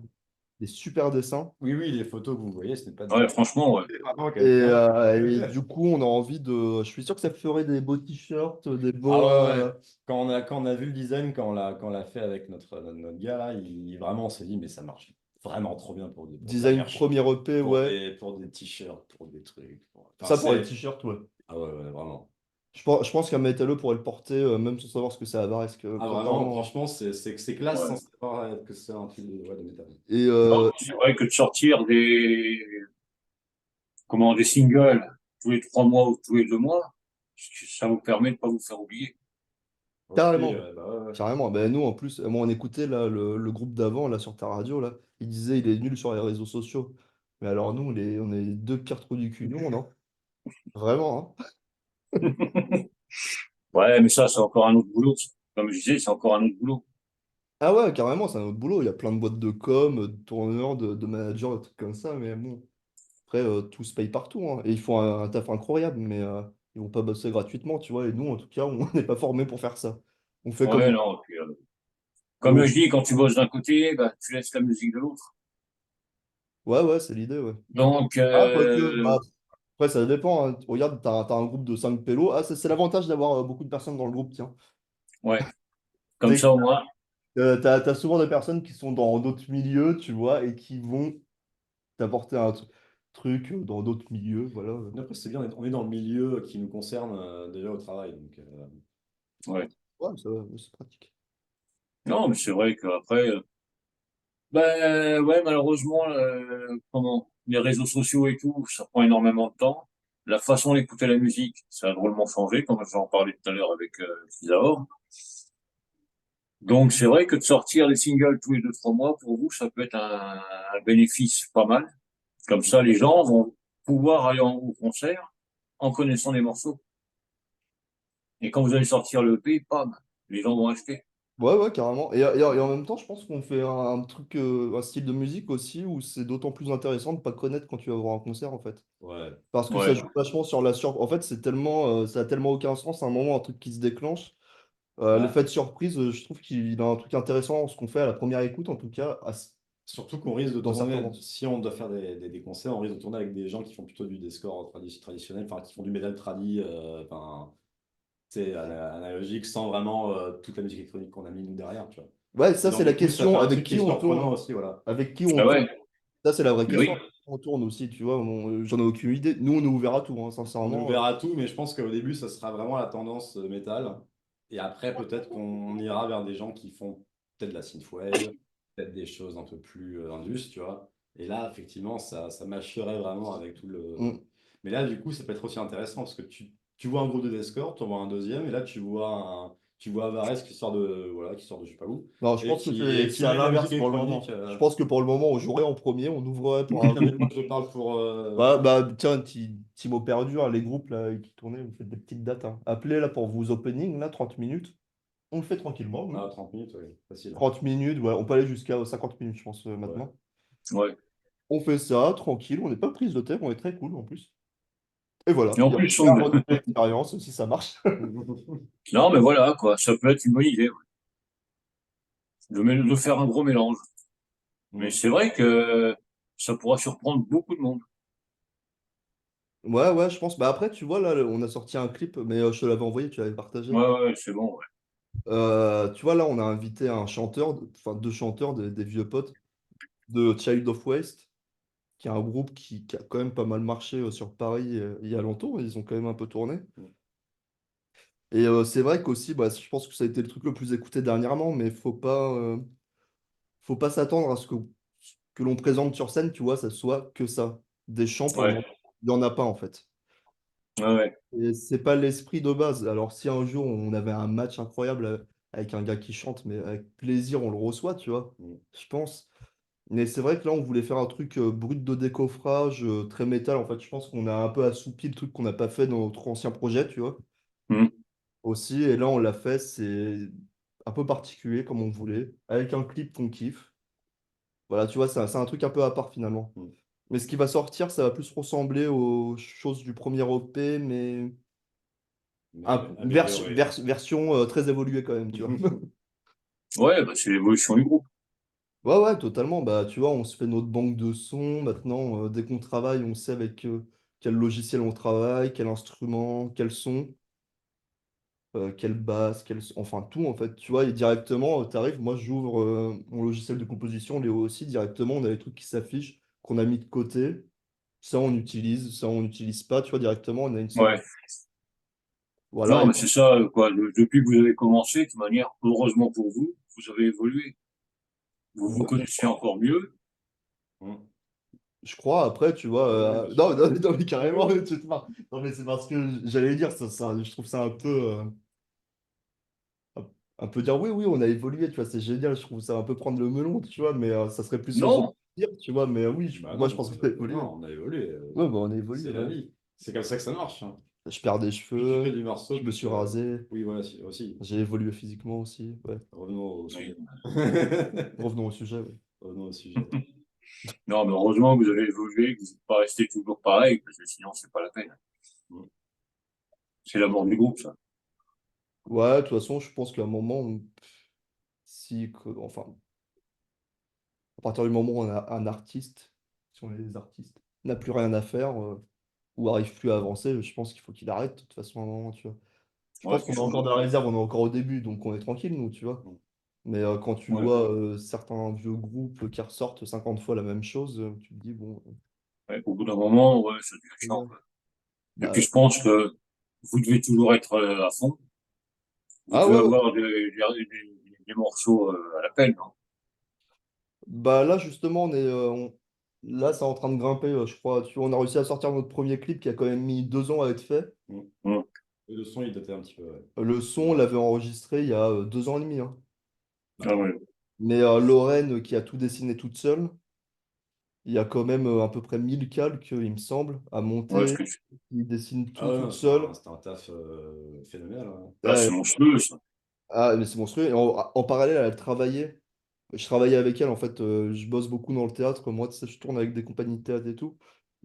des super dessins. Oui, oui, les photos que vous voyez, ce n'est pas Ouais, des... franchement, ouais. C'est vraiment Et, quelqu'un. du coup, on a envie de. Je suis sûr que ça ferait des beaux t-shirts, des Ah beaux ouais, ouais. Quand on a vu le design, quand on l'a fait avec notre gars, là, vraiment, on s'est dit, mais ça marche vraiment trop bien pour de la design merch, premier EP, ouais. pour des t-shirts, pour des trucs. Enfin, Ça pour les c'est... t-shirts, ouais. Ah ouais, ouais, vraiment. Je pense qu'un métalleux pourrait le porter, même sans savoir ce que c'est Avaresque, Ah vraiment, clairement. franchement, c'est classe sans Ouais. savoir que c'est un truc de métal. Et Non, c'est vrai que de sortir des singles tous les 3 mois ou tous les 2 mois, ça vous permet de pas vous faire oublier. Aussi, carrément, bah ouais, ouais. carrément. Ben, nous, en plus, moi, on écoutait là, le groupe d'avant, là, sur ta radio, là. Il disait il est nul sur les réseaux sociaux. Mais alors, nous, on est les deux pires trous du cul du monde, hein. Vraiment, hein. Ouais, mais ça, c'est encore un autre boulot. Comme je disais, c'est encore un autre boulot. Ah ouais, carrément, c'est un autre boulot. Il y a plein de boîtes de com, de tourneurs, de managers, de trucs comme ça. Mais bon, après, tout se paye partout, hein. Et ils font un taf incroyable, mais ils vont pas bosser gratuitement, tu vois. Et nous, en tout cas, on n'est pas formés pour faire ça. On fait comme Ouais, nous. non. Puis, Et comme je dis, quand tu bosses d'un côté, bah, tu laisses la musique de l'autre. ouais, ouais, c'est l'idée, ouais. Donc, Ah, quoique, bah, après, ça dépend, hein. Regarde, t'as un groupe de 5 pélos. Ah, c'est l'avantage d'avoir beaucoup de personnes dans le groupe, tiens. ouais, comme C'est que ça, au moins. t'as souvent des personnes qui sont dans d'autres milieux, tu vois, et qui vont t'apporter un truc dans d'autres milieux, voilà. Après, c'est bien, on est dans le milieu qui nous concerne déjà au travail. Donc, Ouais. Ouais, ça va, c'est pratique. Non, mais c'est vrai qu'après, ben, ouais, malheureusement, les réseaux sociaux et tout, ça prend énormément de temps. La façon d'écouter la musique, ça a drôlement changé, comme j'en parlais tout à l'heure avec Isaor. Donc, c'est vrai que de sortir les singles tous les 2, 3 mois, pour vous, ça peut être un bénéfice pas mal. Comme ça, les gens vont pouvoir aller au concert en connaissant les morceaux. Et quand vous allez sortir le EP, pam, les gens vont acheter. Ouais, ouais, carrément. Et en même temps, je pense qu'on fait un truc, un style de musique aussi où c'est d'autant plus intéressant de pas connaître quand tu vas voir un concert, en fait. ouais. Parce que ça Ouais, joue vachement sur la surprise. En fait, ça a tellement aucun sens à un moment, un truc qui se déclenche. Bah, L'effet de surprise, je trouve qu'il a un truc intéressant, ce qu'on fait à la première écoute, en tout cas, surtout qu'on risque de dans certains tourner, morceaux. si on doit faire des concerts, on risque de tourner avec des gens qui font plutôt du Discord traditionnel, enfin, qui font du métal tradi, enfin, c'est analogique, sans vraiment toute la musique électronique qu'on a mis nous derrière, tu vois. Ouais, Et ça, c'est donc, la du coup, ça fait question un avec truc qui qui est on tourne. surprenant aussi, voilà. Avec qui on ah tourne. ouais, Ça, c'est la vraie mais question. oui. Avec qui on tourne aussi, tu vois. J'en ai aucune idée. Nous, on est ouvert à tout, hein, On est sincèrement. ouvert à tout, mais je pense qu'au début, ça sera vraiment la tendance métal. Et après, peut-être qu'on ira vers des gens qui font peut-être de la synthwave, peut-être des choses un peu plus indus, tu vois. Et là, effectivement, ça matcherait vraiment avec tout le. Mm. Mais là, du coup, ça peut être aussi intéressant parce que tu vois un groupe de deathcore, tu en vois un deuxième, et là, tu vois tu vois Alvarez voilà, qui sort de je sais pas où, Non, je et pense que et c'est qui à met de la l'inverse musique pour le moment. électronique. Je pense que pour le moment, on jouerait en premier, on ouvrerait pour un Mais groupe. moi, je parle pour. Bah, tiens, petit mot perdu, hein, les groupes là, qui tournaient, vous faites des petites dates, hein. Appelez là pour vos openings, là, 30 minutes. On le fait tranquillement, nous. 30 minutes, oui, facile. 30 minutes, ouais, on peut aller jusqu'à 50 minutes, je pense, Ouais. maintenant. Ouais. On fait ça, tranquille, on n'est pas prise de tête, on est très cool en plus. Et voilà, Et en il y a plus, un retour d'expérience si ça marche. non, mais voilà, quoi, ça peut être une bonne idée, ouais, de faire un gros mélange. Mais Mm. c'est vrai que ça pourra surprendre beaucoup de monde. Ouais, ouais, je pense. Bah après, tu vois, là, on a sorti un clip, mais je te l'avais envoyé, tu l'avais partagé. Ouais, ouais, c'est bon, ouais. Tu vois, là, on a invité un chanteur, enfin deux chanteurs, des vieux potes, de Child of Waste, qui est un groupe qui a quand même pas mal marché sur Paris et alentours. Ils ont quand même un peu tourné. Et c'est vrai qu'aussi, bah, je pense que ça a été le truc le plus écouté dernièrement, mais faut pas s'attendre à ce que l'on présente sur scène, tu vois, ça soit que ça. Des chants Ouais, pendant. Il n'y en a pas, en fait. ouais, ouais. Et c'est pas l'esprit de base. Alors, si un jour on avait un match incroyable avec un gars qui chante, mais avec plaisir, on le reçoit, tu vois, Mm. je pense. Mais c'est vrai que là, on voulait faire un truc brut de décoffrage, très métal. En fait, je pense qu'on a un peu assoupi le truc qu'on n'a pas fait dans notre ancien projet, tu vois, Hmm. aussi. Et là, on l'a fait, c'est un peu particulier comme on voulait, avec un clip qu'on kiffe. Voilà, tu vois, c'est un truc un peu à part finalement. Mm. Mais ce qui va sortir, ça va plus ressembler aux choses du premier EP, mais Mais une version, amélioré. version très évoluée quand même, tu vois. Ouais, bah, c'est l'évolution du groupe. Ouais, ouais, totalement. Bah, tu vois, on se fait notre banque de sons. Maintenant, dès qu'on travaille, on sait avec quel logiciel on travaille, quel instrument, quel son, quelle basse, enfin tout en fait. Tu vois, et directement, tu arrives, moi j'ouvre mon logiciel de composition, Léo aussi, directement, on a les trucs qui s'affichent, qu'on a mis de côté. Ça on n'utilise pas, tu vois, directement, on a une sorte. Ouais. Voilà, Non, et mais c'est ça, quoi. Depuis que vous avez commencé, de toute manière, heureusement pour vous, vous avez évolué. Vous vous ouais, connaissez encore mieux. Mm. je crois, après, tu vois. Oui, bien sûr. Non, non, non, mais carrément, tu te marres. Non, mais c'est parce que j'allais dire, je trouve ça un peu dire oui, oui, on a évolué, tu vois, c'est génial, je trouve ça un peu prendre le melon, tu vois, mais ça serait plus aux autres Non, de dire, tu vois, mais oui, Bah moi je non, pense qu'on a évolué. non, on a évolué. Ouais, bah on a évolué, C'est la ouais. vie. C'est comme ça que ça marche, hein. Je perds des Plus tu fais cheveux, du morceau, je me plus suis tu. rasé, Oui, voilà, aussi. j'ai évolué physiquement aussi, ouais. Revenons au oui. sujet. Revenons au sujet, ouais. Revenons au sujet. Non, mais heureusement que vous avez évolué, que vous n'êtes pas resté toujours pareil, parce que sinon, c'est pas la peine. Mm. C'est la mort du groupe, ça. Ouais, de toute façon, je pense qu'à un moment, enfin, à partir du moment où on a un artiste, si on est des artistes, n'a plus rien à faire, ou arrive plus à avancer, je pense qu'il faut qu'il arrête, de toute façon, à un moment, tu vois. Je Ouais, pense il qu'on a faut encore de la arrêter. réserve, on est encore au début, donc on est tranquille, nous, tu vois. Mm. Mais quand tu Ouais. vois certains vieux groupes qui ressortent 50 fois la même chose, tu te dis, bon, Ouais, au bout d'un moment, ouais, ça devient les chiant, gars. quoi. Et puis, Bah, je pense que vous devez toujours être à fond. Vous ah devez ouais, ouais. avoir des morceaux à la peine, non? Bah là, justement, là, c'est en train de grimper, je crois. Tu vois, on a réussi à sortir notre premier clip qui a quand même mis 2 ans à être fait. Mm. Hum. Et le son, il datait un petit peu, ouais. Le son, on l'avait enregistré il y a 2 ans et demi, hein. Ah ouais. Mais Lorraine, qui a tout dessiné toute seule, il y a quand même à peu près 1000 calques, il me semble, à Ouais, ce monter. que tu... Il dessine Ah tout ouais, toute non, seule. c'était un taf phénoménal, hein. Ah, Ouais, c'est monstrueux, ça. ah, mais c'est monstrueux. Et en parallèle, elle travaillait. Je travaillais avec elle, en fait. Je bosse beaucoup dans le théâtre. Moi, tu sais, je tourne avec des compagnies de théâtre et tout.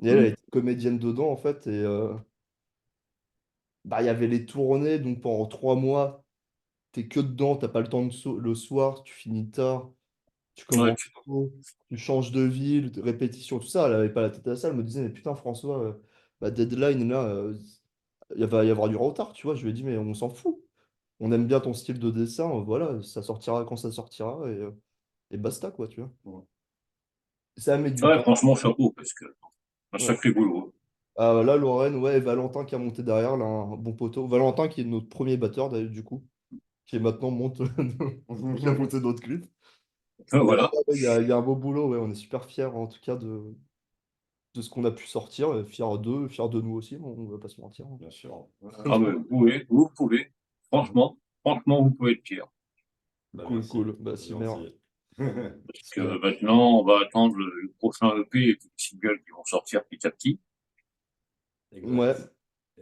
Et elle Hum. était comédienne dedans, en fait. Et bah, il y avait les tournées. Donc, pendant 3 mois, t'es que dedans. T'as pas le temps le soir. Tu finis tard. Tu Ouais, commences tôt. Tu changes de ville, de répétition, tout ça. Elle avait pas la tête à ça. Elle me disait, mais putain, François, bah, deadline, là, il va y avoir du retard, tu vois. Je lui ai dit, mais on s'en fout. On aime bien ton style de dessin. Voilà, ça sortira quand ça sortira. Et basta, quoi, tu vois. Mm. Ça met du ouais, temps. franchement, chapeau, parce que un Ouais. sacré boulot. Là, Lorraine, ouais, et Valentin qui a monté derrière, là, un bon poteau. Valentin qui est notre premier batteur, d'ailleurs, du coup, qui est maintenant monte, qui a monté d'autres clips. Mais Voilà, il y a un beau boulot, ouais, on est super fiers, en tout cas, de ce qu'on a pu sortir. Fiers d'eux, fiers de nous aussi, on va pas se mentir, hein. Bien sûr. ah, mais vous pouvez, franchement. franchement, vous pouvez être fiers. Bah, Cool, merci. cool. Bah, C'est super. gentil. Parce que Super. maintenant, on va attendre le prochain EP et puis les singles qui vont sortir petit à petit. Exact. Ouais.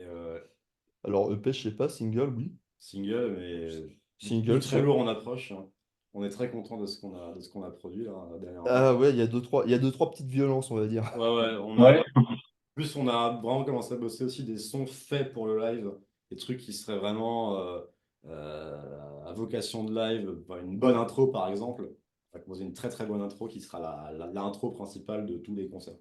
Et, Alors, EP, je sais pas, single, oui. single, mais Single, très ça. lourd en approche, hein. On est très content de ce qu'on a produit là, dernièrement. Ah ouais, il y a deux, trois petites violences, on va dire. Ouais, ouais, Ouais, plus on a vraiment commencé à bosser aussi des sons faits pour le live, des trucs qui seraient vraiment à vocation de live. Enfin, une bonne intro par exemple. On va composer une très très bonne intro qui sera l'intro principale de tous les concerts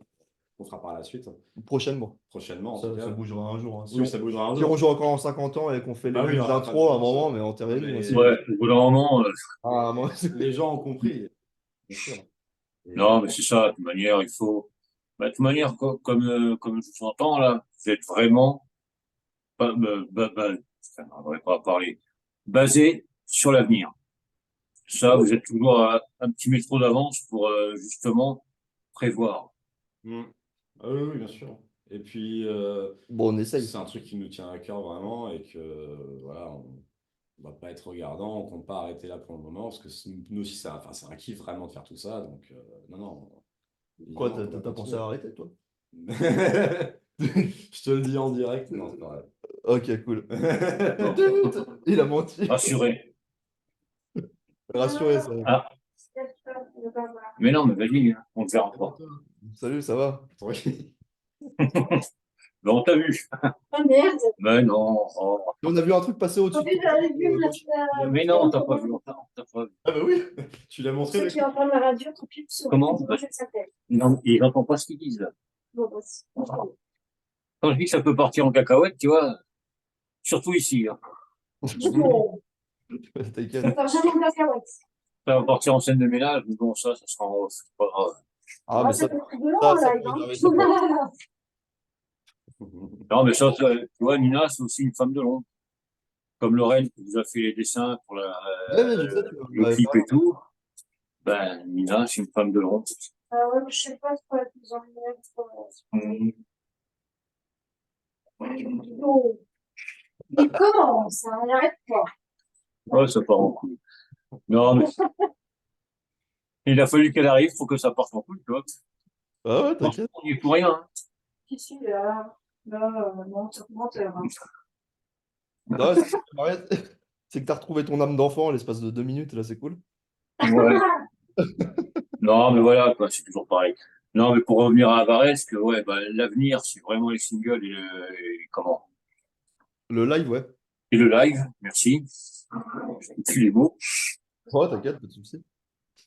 qu'on fera par la suite, Prochainement. prochainement en tout Ça cas. bougera un jour, hein. Oui, ça bougera un Si on jour. joue encore en 50 ans et qu'on fait Bah oui, il y les aura pas de intros à un chance. moment, mais enterrez-nous, hein, Mais- si. ouais, au bout d'un moment, Ah, moi, Les gens ont compris, bien sûr. Et, non, mais c'est ça, de toute manière, il faut. Bah, de toute manière, comme je vous entends là, vous êtes vraiment pas, enfin, on n'aurait pas parlé, basé sur l'avenir. Ça, vous êtes toujours à un petit métro d'avance pour justement prévoir. Mm. Ah oui, oui, bien sûr. Et puis, bon, on essaye. c'est un truc qui nous tient à cœur vraiment et que voilà, on va pas être regardant, on compte pas arrêter là pour le moment parce que nous aussi, enfin, c'est un kiff vraiment de faire tout ça. Donc, non, non, Quoi, évidemment qu'on va t'as pensé à continuer. arrêter, toi? Je te le dis en direct, non, c'est pas Ok, cool. Bon, Il a menti. rassuré. Rassuré, ça. Ah, mais non, mais vas-y, hein, on ne verra pas. Salut, ça va? Oui. Mais on t'a vu. Oh merde! Mais non, oh. On a vu un truc passer au-dessus J'ai de vu toi. la légume, Mais non, on t'a pas vu. On t'a pas vu. Ah bah oui, tu l'as Pour montré. ceux qui entendent la radio, tant pis, Comment? moi je s'appelle. Non, ils n'entendent pas ce qu'ils disent là. Bon, bah, Quand je dis que ça peut partir en cacahuète, tu vois, surtout ici, hein. bon, T'inquiète. t'as jamais de cacahuètes. Ça va partir en scène de ménage, mais bon, ça sera en off, c'est pas grave. Ah, Ah, mais ça ça, peut être rigolo ça, en ça live, peut hein. réserver tes potes. Non, mais ça, tu vois, Nina, c'est aussi une femme de l'ombre. Comme Lorraine qui vous a fait les dessins pour Ouais, mais je sais, tu le m'avais clip parlé. et tout. Ben, Nina, c'est une femme de l'ombre. Ouais, mais je sais pas quoi plus en Mmh. Bon, il commence, hein, il n'arrête pas. Ouais, ça part en couille. Non, mais il a fallu qu'elle arrive pour que ça parte en couille, tu vois. Ah ouais, Franchement, t'inquiète. on n'y est pour rien, hein. Qui suis là, menteur, hein. Non, arrête. C'est que t'as retrouvé ton âme d'enfant à l'espace de 2 minutes, là, c'est cool. Ouais. Non, mais voilà, quoi, c'est toujours pareil. Non, mais pour revenir à Avaresque, ouais, bah, l'avenir, c'est vraiment les singles comment? Le live, ouais. Et le live, merci. Tu les mots. Ouais, t'inquiète, pas de soucis.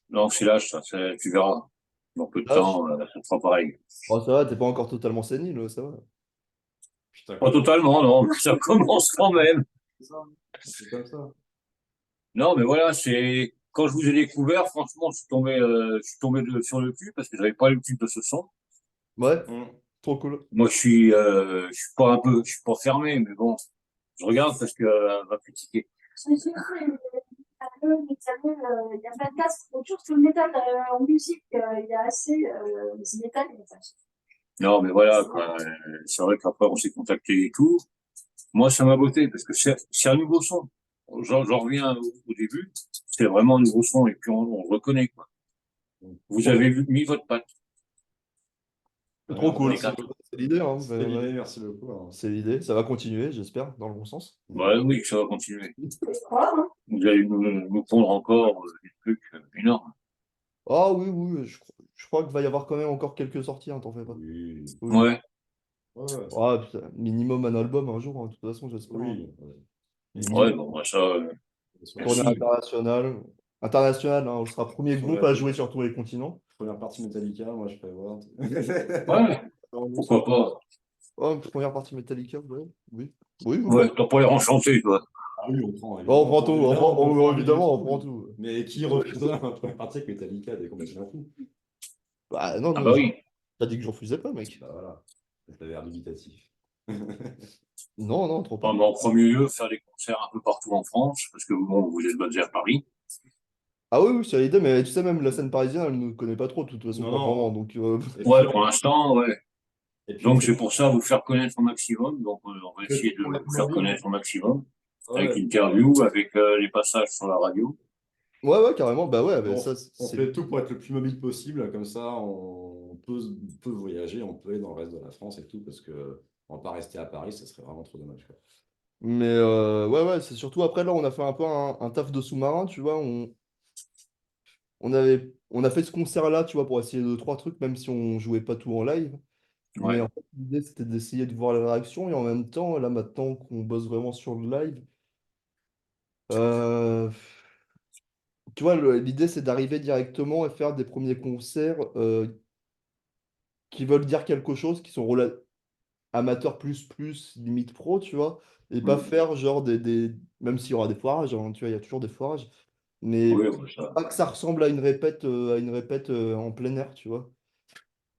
Non, c'est là, tu verras. Dans peu de Lâche. temps, ça sera pareil. Oh, ça va, t'es pas encore totalement sénile, ça va. Putain, Pas totalement, non, mais ça commence quand même. c'est comme ça. Non, mais voilà, c'est quand je vous ai découvert, franchement, je suis tombé sur le cul parce que j'avais pas l'habitude de ce son. Ouais, Mm. trop cool. Moi, je suis pas fermé, mais bon, je regarde parce que elle va critiquer. Je suis il y a pas de casse autour sur le métal en musique, il y a assez, c'est métal, Non, mais voilà, quoi. C'est vrai qu'après, on s'est contacté et tout. Moi, ça m'a botté parce que c'est un nouveau son. J'en reviens au début. C'est vraiment un nouveau son et puis on le reconnaît, quoi. Vous Trop bien. avez mis votre patte. C'est trop cool. Les quatre. C'est l'idée, hein. C'est l'idée, merci beaucoup, hein. C'est l'idée. Ça va continuer, j'espère, dans le bon sens. Bah oui, ça va continuer. je crois, hein. Vous allez nous pondre encore des trucs énormes. Ah oui, oui, je crois qu'il va y avoir quand même encore quelques sorties, hein, t'en fais pas. Oui. Oui. Ouais. Ouais, Ah, putain, minimum un album un jour, hein, de toute façon, j'espère. oui. Ouais, bon, bah, ça, Tournée merci. internationale. Internationale, hein, on sera premier groupe à jouer sur tous les continents. Première partie Metallica, moi je prévois. Ouais, pourquoi pas. Oh, première partie Metallica, ouais. Oui. Oui, oui. Ouais, t'as pas l'air enchanté, toi. Ah oui, on prend. Bon, on prend tout, évidemment, on tout. prend tout. Mais qui refuserait la première partie avec Metallica, t'es complètement fou. Bah non, Ah non, bah oui. t'as dit que j'en refusais pas, mec. Bah voilà, t'as l'air limitatif. Non, non, trop Ah, pas. bah, en premier lieu, faire des concerts un peu partout en France, parce que bon, vous êtes basé à Paris. Ah oui, oui, c'est l'idée, mais tu sais, même la scène parisienne, elle ne connaît pas trop, de toute façon, Non, pas non. vraiment. Donc, Et Ouais, puis, pour l'instant, ouais. et puis, Donc c'est pour ça vous faire connaître au maximum. Donc on va essayer de on l'a vous faire bien. connaître au maximum. avec Ouais, interview, avec les passages sur la radio. Ouais, carrément. Bah ouais, mais on, ça, on c'est. fait tout pour être le plus mobile possible, comme ça peut voyager, on peut aller dans le reste de la France et tout, parce que on va pas rester à Paris, ça serait vraiment trop dommage, quoi. Mais ouais, c'est surtout après là, on a fait un peu un taf de sous-marin, tu vois. On a fait ce concert-là, tu vois, pour essayer deux, trois trucs, même si on jouait pas tout en live. Mais Ouais. en fait, l'idée, c'était d'essayer de voir la réaction. Et en même temps, là, maintenant qu'on bosse vraiment sur le live, euh, tu vois, l'idée, c'est d'arriver directement et faire des premiers concerts qui veulent dire quelque chose, qui sont amateurs plus, limite pro, tu vois. Et pas Mm. faire genre même s'il y aura des foirages, hein, tu vois, il y a toujours des foirages. Mais Oui, bah, ça. pas que ça ressemble à une répète en plein air, tu vois.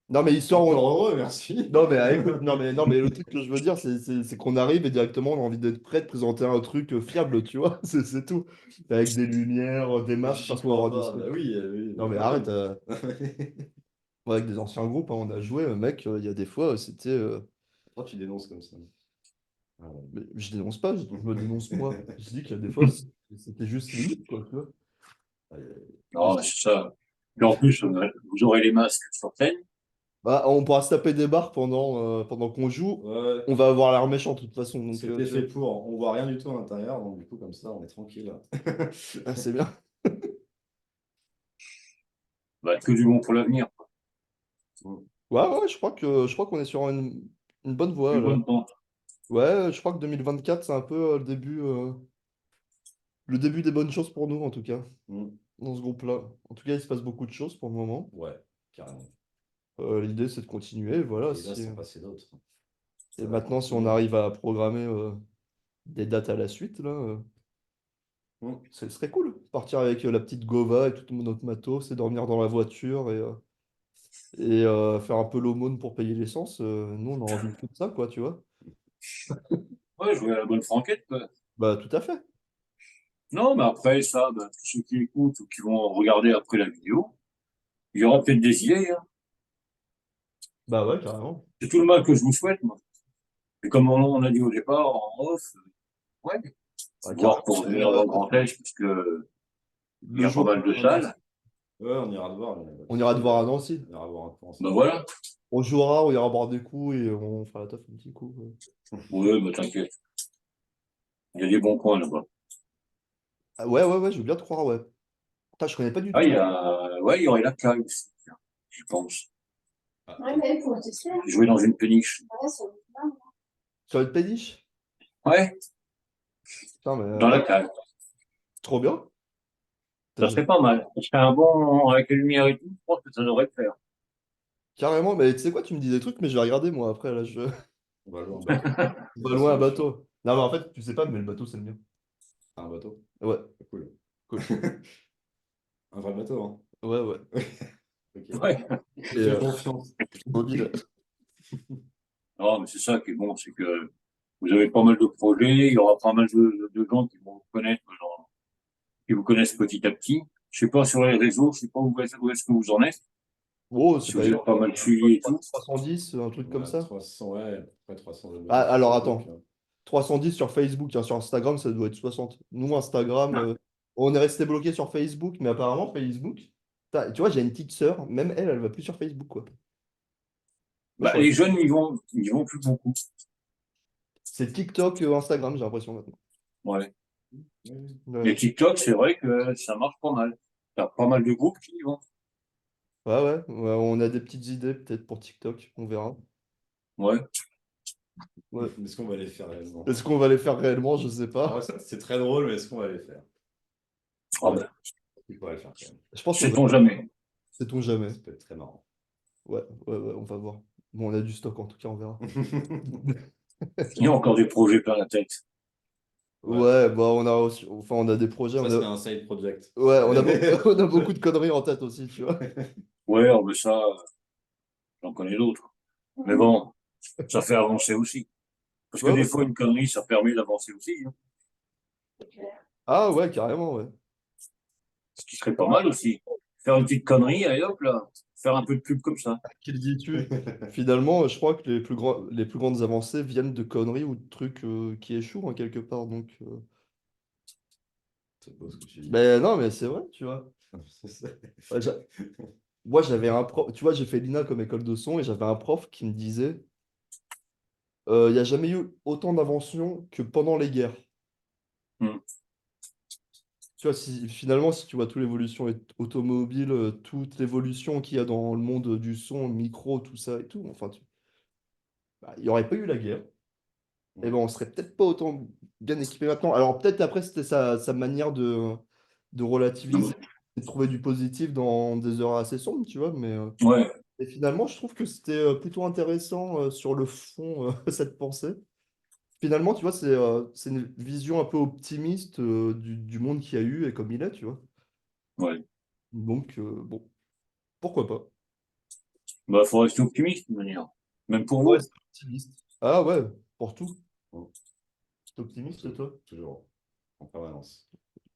Non, mais Encore heureux, merci. Non, mais écoute, non, mais le truc que je veux dire, c'est qu'on arrive et directement on a envie d'être prêt de présenter un truc fiable, tu vois, c'est tout. Avec des lumières, des masques, J'y parce qu'on va crois avoir des pas. trucs. Bah oui, oui, Non, mais bah arrête, oui. avec des anciens groupes, hein, on a joué, mec, il y a des fois, c'était. Pourquoi tu dénonces comme ça? Ah ouais. Mais je dénonce pas, je me dénonce moi. Je dis qu'il y a des fois, c'était juste limite, quoi, tu vois. Aïe, aïe, Non, mais c'est ça. Et en plus, vous aurez les masques sur scène. Bah, on pourra se taper des barres pendant qu'on joue. aïe. Ouais, On va avoir l'air méchant de toute façon, donc c'était tu vois. fait pour. On voit rien du tout à l'intérieur, donc du coup, comme ça, on est tranquille. Ah, c'est bien. Bah, que du bon pour l'avenir. Mm. Ouais, je crois qu'on est sur une bonne voie, Une là. bonne pente. Ouais, je crois que 2024, c'est un peu le début des bonnes choses pour nous, en tout cas, Mm. dans ce groupe-là. En tout cas, il se passe beaucoup de choses pour le moment. Ouais, carrément. L'idée, c'est de continuer, voilà. Et il va s'en passer d'autres. Et Ça va maintenant, si on continuer. arrive à programmer des dates à la suite, là, Mm. ce serait cool. Partir avec la petite Gova et tout notre matos, et dormir dans la voiture et faire un peu l'aumône pour payer l'essence. Nous, on a envie de tout ça, quoi, tu vois. Ouais, jouer à la bonne franquette, quoi. Bah, tout à fait. Non, mais après ça, bah, tous ceux qui écoutent ou qui vont regarder après la vidéo, il y aura peut-être des idées, hein. Bah ouais, carrément. C'est tout le mal que je vous souhaite, moi. Et comme on a dit au départ, en off, ouais, Bah, voir carrément. pour venir dans le Grand Est, parce que il y Le a pas jour mal de où salles. Ouais, on ira te voir, mais pas de on ira souci. te voir à Nancy. On ira voir un peu Bah ensemble. voilà. On jouera, on ira boire des coups et on fera la teuf un petit coup. Ouais, bah t'inquiète. Il y a des bons coins là-bas. Ah, ouais, je veux bien te croire, ouais. Putain, je connais pas du Ah, tout. ouais, il y aurait la caille aussi, tiens, je pense. Ah, Ouais, mais il faut tester. Jouer dans une péniche. Ouais, ça va être bien. Sur une péniche? Ouais, Putain, mais dans la ouais, cale. trop bien. Ça serait pas mal. Ça serait un bon, avec les lumières et tout, je pense que ça devrait le faire. Carrément, mais tu sais quoi, tu me dis des trucs, mais je vais regarder moi après. Là, je on va jouer en bateau. je C'est vais loin facile un aussi. bateau. Non, mais en fait, tu sais pas, mais le bateau, c'est le mien. Un bateau. Ouais, Cool. cool. Un vrai bateau, hein. Ouais. Ok. Ouais. Je Et te fais confiance. mobile. Non, mais c'est ça qui est bon, c'est que vous avez pas mal de projets, il y aura pas mal de gens qui vont vous connaître, genre, qui vous connaissent petit à petit. Je sais pas sur les réseaux, je sais pas où est-ce que vous en êtes, Oh, c'est si pas vous êtes énorme. pas mal suivi et tout. 310, un truc comme Ouais, ça. 300, ouais, à peu près 300 Ah, abonnés sur alors Facebook. attends. 310 sur Facebook, hein, sur Instagram, ça doit être 60. Nous, Instagram, Ah. on est resté bloqué sur Facebook, mais apparemment, Facebook. Putain, tu vois, j'ai une petite sœur, même elle va plus sur Facebook, quoi. Moi, je Bah, crois les que jeunes, ils vont plus beaucoup. c'est TikTok, Instagram, j'ai l'impression maintenant. Ouais. Oui. Les Ouais, TikTok, c'est vrai que ça marche pas mal. T'as pas mal de groupes qui y vont. ouais, on a des petites idées peut-être pour TikTok, on verra. Ouais. Ouais. Est-ce qu'on va les faire réellement? Est-ce qu'on va les faire réellement? Je sais En vrai, pas. c'est très drôle, mais est-ce qu'on va les faire? Ah ben, Il faudrait le faire quand même. Je pense qu'on va. sait-on jamais. Sait-on jamais. Ça peut être très marrant. Ouais, on va voir. Bon, on a du stock en tout cas, on verra. Il y a encore des projets plein la tête. Ouais, Ouais, bah on a des projets, ça c'est un side project. ouais, on a beaucoup de conneries en tête aussi, tu vois. Ouais, oh, ben ça, j'en connais d'autres. Mais bon, ça fait avancer aussi. Parce que Ouais, des ouais. fois, une connerie, ça permet d'avancer aussi, hein. Ah ouais, carrément, ouais. Ce qui serait pas mal aussi. Faire une petite connerie, et hop là. faire un peu de pub comme ça. Qui le dis-tu? Finalement, je crois que les plus grandes avancées viennent de conneries ou de trucs qui échouent hein, quelque part. Donc, C'est beau ce que tu dis. ben non, mais c'est vrai, tu vois. C'est- Ouais, moi, j'avais un prof, tu vois, j'ai fait l'INA comme école de son et j'avais un prof qui me disait, il n'y a jamais eu autant d'inventions que pendant les guerres. Hmm. Tu vois, finalement, si tu vois toute l'évolution automobile, toute l'évolution qu'il y a dans le monde du son, le micro, tout ça et tout, enfin, bah, il n'y aurait pas eu la guerre. Et ben, on serait peut-être pas autant bien équipé maintenant. Alors, peut-être après, c'était sa manière de relativiser, de trouver du positif dans des heures assez sombres, tu vois, mais. Ouais, Et finalement, je trouve que c'était plutôt intéressant sur le fond, cette pensée. Finalement, tu vois, c'est une vision un peu optimiste du monde qu'il y a eu et comme il est, tu vois. ouais. Donc, bon, pourquoi pas? Bah, faut rester optimiste, de toute manière. Même pour Ouais, vous. c'est optimiste. Ah ouais, pour tout. Bon, C'est optimiste, toi? toujours, en permanence.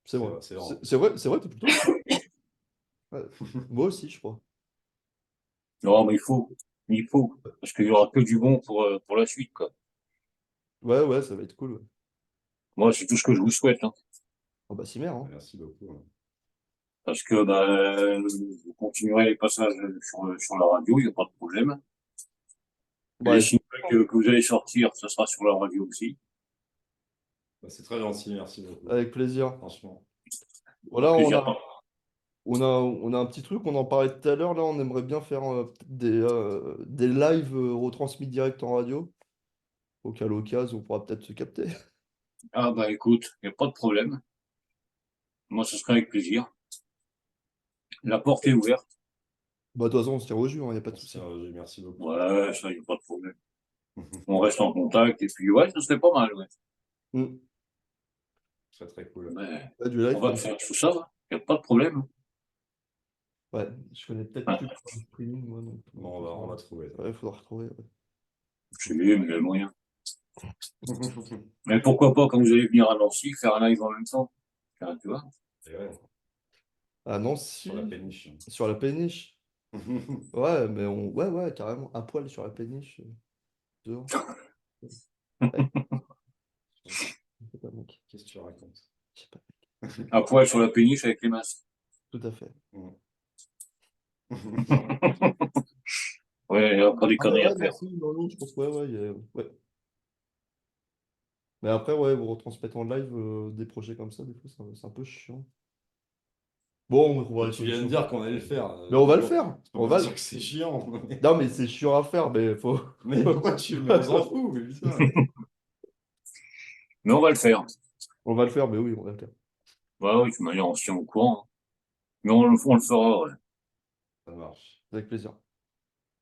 C'est vrai. C'est vrai. C'est vrai, t'es plutôt optimiste. Ouais. Moi aussi, je crois. Non, mais il faut. Il faut. Parce qu'il y aura que du bon pour la suite, quoi. Ouais, ouais, ça va être cool. Ouais. Moi, c'est tout ce que je vous souhaite, hein. Oh bah, si merde, hein. Merci beaucoup. Hein. Parce que, bah, vous continuerez les passages sur la radio, il n'y a pas de problème. Bah, Les singles que vous allez sortir, ça sera sur la radio aussi. Bah, c'est très gentil, merci beaucoup. avec plaisir. Franchement. Voilà, Plaisir. on a un petit truc, on en parlait tout à l'heure, là, on aimerait bien faire peut-être des lives retransmis direct en radio. Auquel occasion, on pourra peut-être se capter. Ah, bah, écoute, il n'y a pas de problème. Moi, ce serait avec plaisir. La porte est ouverte. Bah, de toute façon, on se tire au jus, il n'y a pas de souci. Merci beaucoup. Ouais, ça, il n'y a pas de problème. On reste en contact et puis, ouais, ça serait pas mal, ouais. Mm. Très très cool. Mais Ouais, du on live va comme ça. faire tout ça, il n'y a pas de problème. Ouais, je connais peut-être Hein, plus le streaming, moi, donc. Bon, on va trouver. Ouais, il faudra retrouver. Ouais. je sais, mais il y a moyen. Mais pourquoi pas, quand vous allez venir à Nancy, faire un live en même temps? Enfin, tu vois? Et ouais, Ah non, sur la si, péniche. sur la péniche. Ouais, mais ouais, ouais, carrément. À poil sur la péniche. Dehors. Ouais, je sais pas, mec. Qu'est-ce que tu racontes? Je sais pas. À poil sur la péniche avec les masques. Tout à fait. Ouais, il n'y a pas des Ah ouais, conneries à ouais, non, faire. si, non, non, je pense, ouais, ouais, ouais. Mais après, ouais, vous retransmettez en live des projets comme ça, des fois, c'est un peu chiant. Bon, on trouvera les Tu viens de solutions. dire qu'on allait le faire. Mais on va le faire. On On va va dire que c'est chiant. Non, mais c'est chiant à faire, mais faut. Mais pourquoi tu... Mais on s'en fout, mais putain. Mais on va le faire. On va le faire, mais oui, on va le faire. Bah oui, de toute manière, on se tient au courant, hein. Mais on le fera, ouais. Ça marche. Avec plaisir.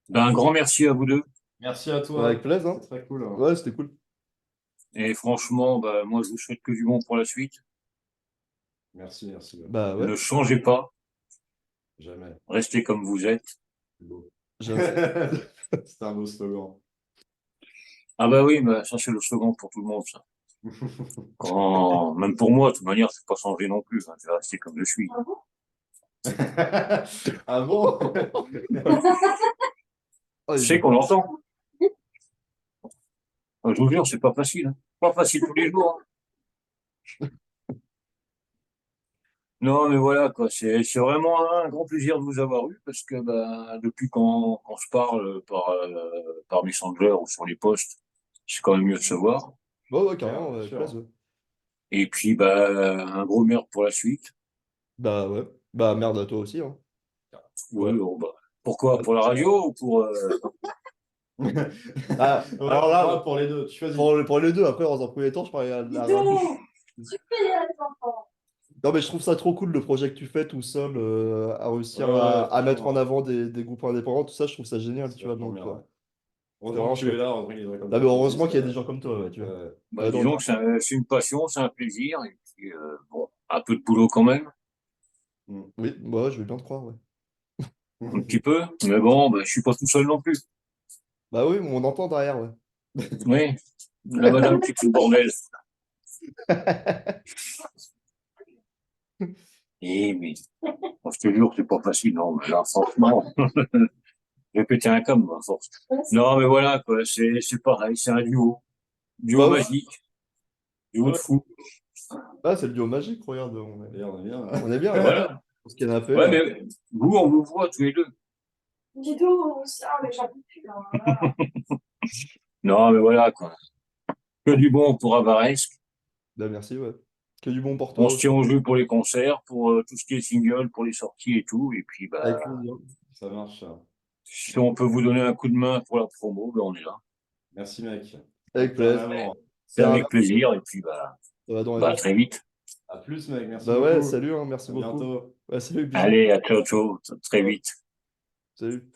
Ben, un grand merci à vous deux. Merci à Ouais, avec toi. plaisir, hein. C'est très cool. Hein. Ouais, c'était cool. Et franchement, bah, moi, je vous souhaite que du bon pour la suite. Merci beaucoup. Bah ouais, Ne changez pas. Jamais. Restez comme vous êtes. C'est beau. jamais. C'est un beau slogan. Ah bah oui, bah, ça, c'est le slogan pour tout le monde, ça. Même pour moi, de toute manière, c'est pas changé non plus, hein. Je vais rester comme je suis. Ah bon? Ah bon? Ah, Je sais qu'on l'entend. Je vous jure, c'est pas facile, hein. Pas facile tous les jours, hein. Non, mais voilà, quoi. C'est vraiment un grand plaisir de vous avoir eu parce que bah, depuis qu'on se parle par Messenger ou sur les posts, c'est quand même mieux de se voir. ouais, ouais, Bien, carrément, bien avec sûr. plaisir. Ouais. Et puis, bah, un gros merde pour la suite. Bah ouais. Bah merde à toi aussi, hein. Oui, bon, bah, pourquoi? Pour la radio ou pour... Ah, Ouais, alors là, pour les deux, tu choisis. pour les deux, après, dans un premier temps, je parlais de Dis la radio. donc, tu fais les enfants. Non, mais je trouve ça trop cool le projet que tu fais tout seul, à réussir Ouais, ouais, à mettre en franchement, avant des groupes indépendants, tout ça, je trouve ça génial, c'est tu vois. vachement Donc, bien. Ouais. c'est Heureusement vraiment que tu es chouette. là, heureusement qu'il y a des gens comme Ah, toi mais qui heureusement qu'il y a existent. des gens comme toi, ouais, tu vois. Bah, Donc, disons que c'est une passion, c'est un plaisir. Et puis, bon, un peu de boulot quand même, oui, bah ouais, je vais bien te croire, ouais. un petit peu. Mais bon, bah, je suis pas tout seul non plus. Bah oui, on entend derrière, ouais. Oui, la madame qui fout le bordel. Eh, mais, je te jure, c'est pas facile, non, mais là, franchement, je vais péter un câble, à force. Non, mais voilà, quoi, c'est pareil, c'est un duo. Duo Bah ouais, magique, duo de ouais. fou. Ah, c'est le duo magique, regarde, Et on est bien. on est bien, Et hein, voilà. pour ce qu'il y en a à Ouais, faire. mais vous, on vous voit tous les deux. Dis donc, ça, mais j'avoue plus, là. Voilà. Non, mais voilà, quoi. Que du bon pour Avaresque. Bah, merci, ouais. Que du bon pour On toi se aussi. tient au jeu pour les concerts, pour tout ce qui est single, pour les sorties et tout. Et puis, Avec bah, plaisir. Ça marche. si on peut vous donner un coup de main pour la promo, ben on est là. Merci, mec. Avec T'es un plaisir. amour. C'est Tiens, avec merci. plaisir. Et puis, bah, Ça va dans les bah, deux très sens. vite. À plus, mec. Merci Bah ouais, beaucoup. salut, hein, merci À beaucoup. bientôt. Ouais, salut, bisous. Allez, à ciao, ciao, très Ouais, vite. salut.